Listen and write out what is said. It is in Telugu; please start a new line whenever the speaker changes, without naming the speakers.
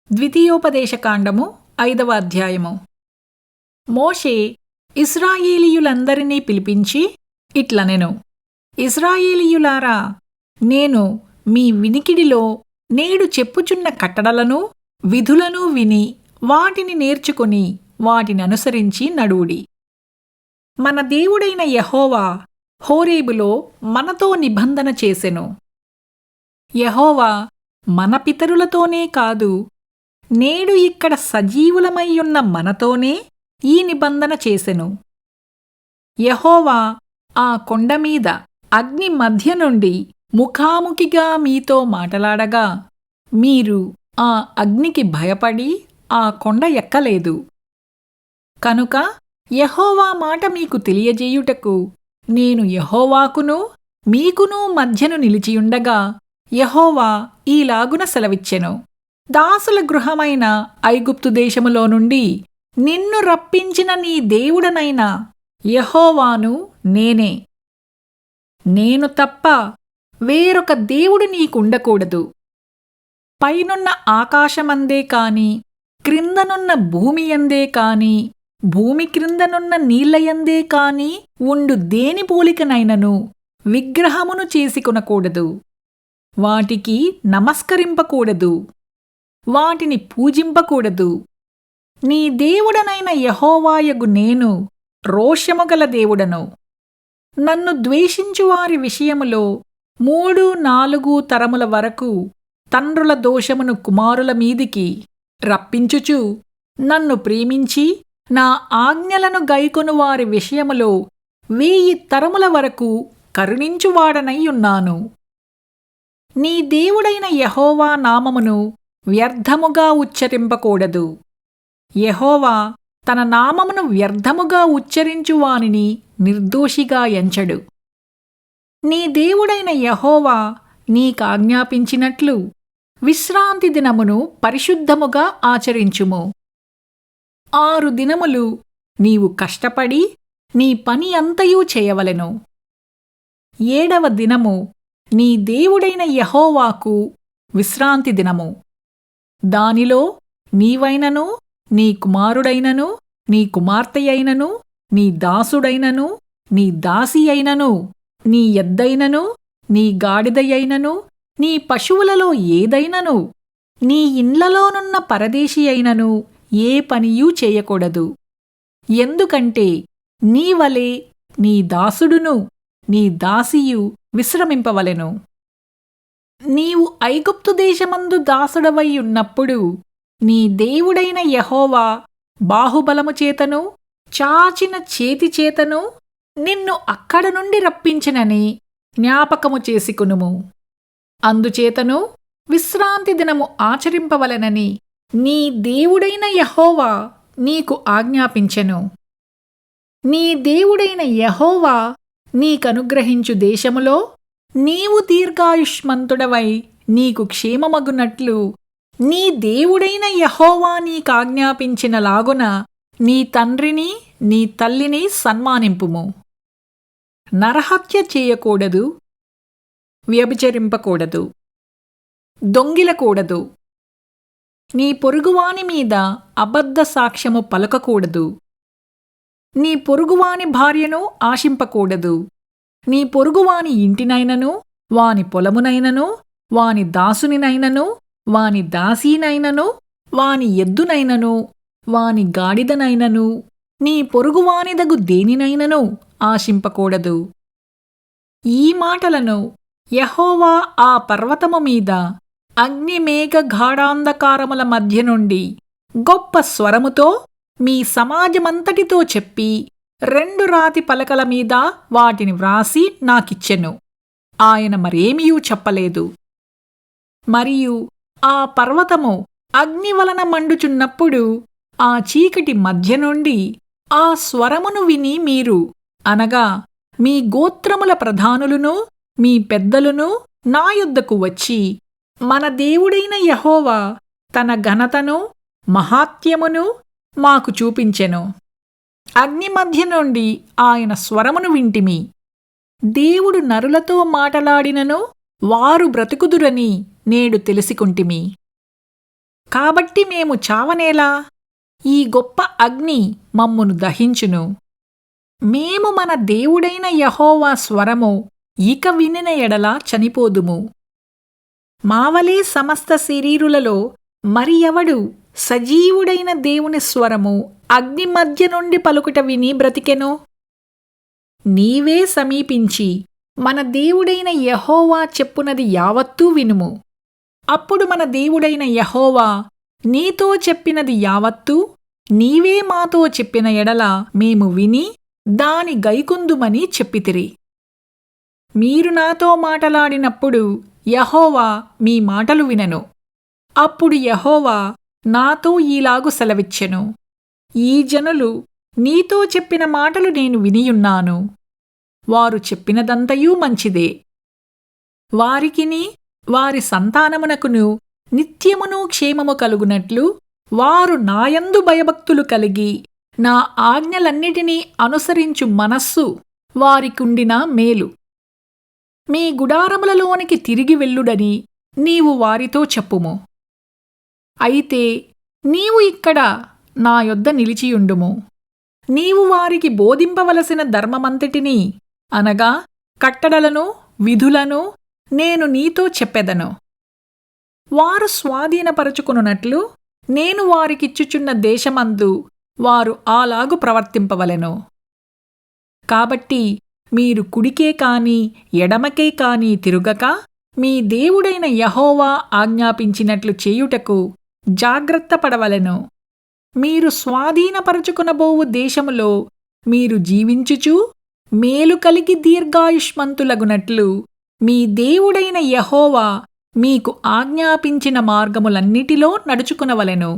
ద్వితీయోపదేశకాండము 5వ అధ్యాయము. మోషే ఇశ్రాయేలీయులందరినీ పిలిపించి ఇట్లనెను: ఇశ్రాయేలీయులారా, నేను మీ వినికిడిలో నేడు చెప్పుచున్న కట్టడలను విధులను విని వాటిని నేర్చుకుని వాటిననుసరించి నడువుడి. మన దేవుడైన యెహోవా హోరేబులో మనతో నిబంధన చేసెను. యెహోవా మన పితరులతోనే కాదు, నేడు ఇక్కడ సజీవులమయ్యున్న మనతోనే ఈ నిబంధన చేసెను. యెహోవా ఆ కొండమీద అగ్ని మధ్య నుండి ముఖాముఖిగా మీతో మాటలాడగా మీరు ఆ అగ్నికి భయపడి ఆ కొండ ఎక్కలేదు. కనుక యెహోవా మాట మీకు తెలియజేయుటకు నేను యెహోవాకును మీకును మధ్యను నిలిచియుండగా యెహోవా ఈలాగున సెలవిచ్చెను: దాసుల గృహమైన ఐగుప్తు దేశములో నుండి నిన్ను రప్పించిన నీ దేవుడనైన యెహోవాను నేనే. నేను తప్ప వేరొక దేవుడు నీకుండకూడదు. పైనున్న ఆకాశమందే కాని, క్రిందనున్న భూమియందే కాని, భూమి క్రిందనున్న నీళ్లయందే కాని ఉండు దేని పోలికనైనను విగ్రహమును చేసుకొనకూడదు. వాటికి నమస్కరింపకూడదు, వాటిని పూజింపకూడదు. నీ దేవుడనైన యెహోవాయగు నేను రోషముగల దేవుడను. నన్ను ద్వేషించువారి విషయములో 3-4 తరముల వరకు తండ్రుల దోషమును కుమారుల మీదికి రప్పించుచు, నన్ను ప్రేమించి నా ఆజ్ఞలను గైకొను వారి విషయములో 1000 తరముల వరకు కరుణించువాడనయ్యున్నాను. నీ దేవుడైన యెహోవా నామమును వ్యర్థముగా ఉచ్చరింపకూడదు. యెహోవా తన నామమును వ్యర్థముగా ఉచ్చరించువానిని నిర్దోషిగా ఎంచడు. నీ దేవుడైన యెహోవా నీకాజ్ఞాపించినట్లు విశ్రాంతి దినమును పరిశుద్ధముగా ఆచరించుము. 6 దినములు నీవు కష్టపడి నీ పని అంతయూ చేయవలెను. 7వ దినము నీ దేవుడైన యెహోవాకు విశ్రాంతి దినము. దానిలో నీవైనను, నీ కుమారుడైనను, నీ కుమార్తెయైనను, నీ దాసుడైనను, నీ దాసి అయినను, నీ ఎద్దైనను, నీ గాడిదయైనను, నీ పశువులలో ఏదైనను, నీ ఇండ్లలోనున్న పరదేశి అయినను ఏ పనియూ చేయకూడదు. ఎందుకంటే నీవలే నీ దాసుడును నీ దాసియు విశ్రమింపవలెను. నీవు ఐగుప్తు దేశమందు దాసుడవై ఉన్నప్పుడు నీ దేవుడైన యెహోవా బాహుబలము చేతను చాచిన చేతి చేతను నిన్ను అక్కడ నుండి రప్పించినని జ్ఞాపకము చేసుకొనుము. అందుచేతను విశ్రాంతి దినము ఆచరింపవలెనని నీ దేవుడైన యెహోవా నీకు ఆజ్ఞాపించెను. నీ దేవుడైన యెహోవా నీకనుగ్రహించు దేశములో నీవు దీర్ఘాయుష్మంతుడవై నీకు క్షేమమగునట్లు నీ దేవుడైన యెహోవా నీకాజ్ఞాపించినలాగున నీ తండ్రిని నీ తల్లిని సన్మానింపుము. నరహత్య చేయకూడదు, వ్యభిచరింపకూడదు, దొంగిలకూడదు, నీ పొరుగువాని మీద అబద్ధ సాక్ష్యము పలకకూడదు, నీ పొరుగువాని భార్యను ఆశింపకూడదు, నీ పొరుగువాని ఇంటినైనను, వాని పొలమునైనను, వాని దాసునినైనను, వాని దాసీనైనను, వాని ఎద్దునైనను, వాని గాడిదనైనను, నీ పొరుగువానిదగు దేనినైనను ఆశింపకూడదు. ఈ మాటలను యెహోవా ఆ పర్వతము మీద అగ్నిమేఘ గాఢాంధకారముల మధ్య నుండి గొప్ప స్వరముతో మీ సమాజమంతటితో చెప్పి 2 రాతి పలకల మీద వాటిని వ్రాసి నాకిచ్చెను. ఆయన మరేమియూ చెప్పలేదు. మరియు ఆ పర్వతము అగ్ని వలన మండుచున్నప్పుడు ఆ చీకటి మధ్య నుండి ఆ స్వరమును విని మీరు, అనగా మీ గోత్రముల ప్రధానులును మీ పెద్దలును నా యొద్దకు వచ్చి, మన దేవుడైన యెహోవా తన ఘనతను మహాత్మ్యమును మాకు చూపించెను. అగ్ని మధ్య నుండి ఆయన స్వరమును వింటిమి. దేవుడు నరులతో మాటలాడినను వారు బ్రతుకుదురని నేడు తెలిసికొంటిమి. కాబట్టి మేము చావనేలా? ఈ గొప్ప అగ్ని మమ్మును దహించును. మేము మన దేవుడైన యెహోవా స్వరము ఇక వినిన ఎడల చనిపోదుము. మావలే సమస్త శరీరులలో మరి ఎవడు సజీవుడైన దేవుని స్వరము అగ్ని మధ్య నుండి పలుకుట విని బ్రతికెను? నీవే సమీపించి మన దేవుడైన యెహోవా చెప్పునది యావత్తూ వినుము. అప్పుడు మన దేవుడైన యెహోవా నీతో చెప్పినది యావత్తూ నీవే మాతో చెప్పిన ఎడల మేము విని దాని గైకొందుమని చెప్పితిరి. మీరు నాతో మాటలాడినప్పుడు యెహోవా మీ మాటలు వినెను. అప్పుడు యెహోవా నాతో ఈలాగు సెలవిచ్చెను: ఈ జనులు నీతో చెప్పిన మాటలు నేను వినియున్నాను. వారు చెప్పినదంతయూ మంచిదే. వారికిని వారి సంతానమునకును నిత్యమును క్షేమము కలుగునట్లు వారు నాయందు భయభక్తులు కలిగి నా ఆజ్ఞలన్నిటినీ అనుసరించు మనస్సు వారికుండిన మేలు. మీ గుడారములలోనికి తిరిగి వెళ్ళుడని నీవు వారితో చెప్పుము. అయితే నీవు ఇక్కడ నా యొద్ద నిలిచియుండుము. నీవు వారికి బోధింపవలసిన ధర్మమంతటినీ అనగా కట్టడలను విధులను నేను నీతో చెప్పెదను. వారు స్వాధీనపరచుకొనున్నట్లు నేను వారికిచ్చుచున్న దేశమందు వారు అలాగు ప్రవర్తింపవలెను. కాబట్టి మీరు కుడికే కాని ఎడమకే కాని తిరుగక మీ దేవుడైన యెహోవా ఆజ్ఞాపించినట్లు చేయుటకు జాగ్రత్త పడవలెను. మీరు స్వాధీనపరచుకొనబోవు దేశములో మీరు జీవించుచూ మేలు కలిగి దీర్ఘాయుష్మంతులగునట్లు మీ దేవుడైన యెహోవా మీకు ఆజ్ఞాపించిన మార్గములన్నిటిలో నడుచుకునవలెను.